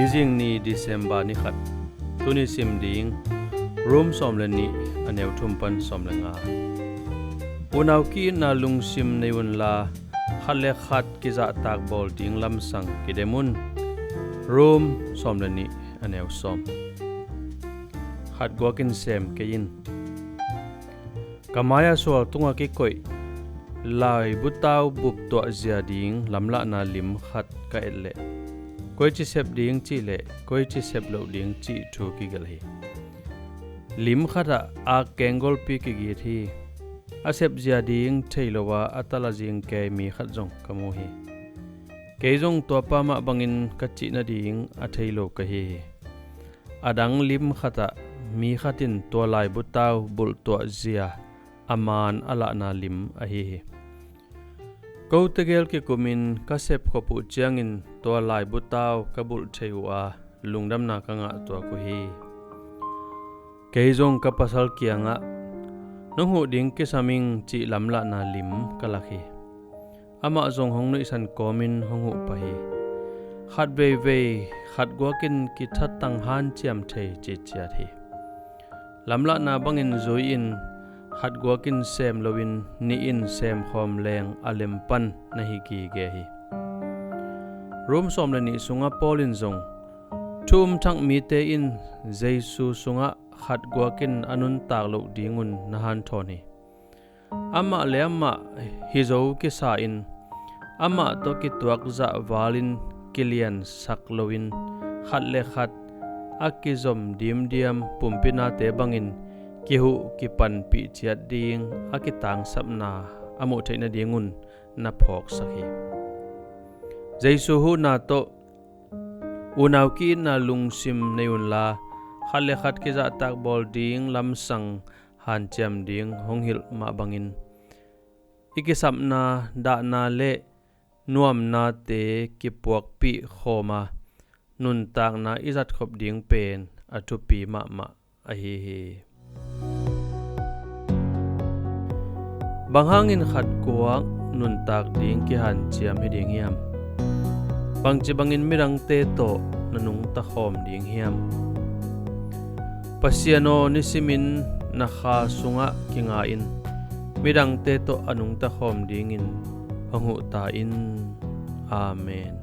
Dizing ni December ni khat tuni sim ding room somlen ni aneu thumpan somlenga unaw ki na lungsim neun la khale khat ki za tak bol ding lam sang kidemun room somlen ni aneu som khat gwakin sem kein kamaya sol tunga ki koi lai butaw bup to zia ding lamla na lim khat ka ele koi chi sep ding chi le koi chi sep lo ding chi thu ki gal hi lim khata a kengol pi ki gi thi a sep zia ding theilowa atala jing ke mi khat jong kamu hi ke jong to pa ma bangin ka chi na ding a theilo ka hi adang lim khata mi khatin to lai butaw bul to zia aman ala na lim a hi ko tegel ke kumin ka sep ko pu chiangin to lai butaw kabul theiwa lungdam na ka nga to ko hi keizong ka pasal kianga nunghu ding ke saming chi lamla na lim kalakhi ama zong hong noi san komin honghu pa hi khat ve ve khat gwakin ki that tang han chiam thei chi chia thi lamla na bangin zoin khat gwakin sem lowin ni in sem khom leng alem pan na hi ki ge hi room som le ni sunga polin zong thum thang mi te in jesu sunga khat gwakin anun tak lo dingun nahan thoni ama le ama hi zo ki sa in ama to ki tuak za walin kilian saklowin khat le khat akizom dim diam pumpina te bangin kihu ki pan pi chiat ding akitang sapna amu theina dingun na phok sakhi jesu hu na to unaw ki na lungsim neun la khale khat ki za tak bol ding lam sang han cham ding honghil ma bangin ikisapna da na le nuam na te ki puak pi khoma nun tak na izat khop ding pen athu pi ma a hi hi banghangin khat kuak nun tak ding ki han chiam hi ding hiam bangchi bangin mirang te to nanung ta khom ding hiam pasiano nisimin na kha sunga kinga in mirang te to anung ta khom ding in hangu ta in amen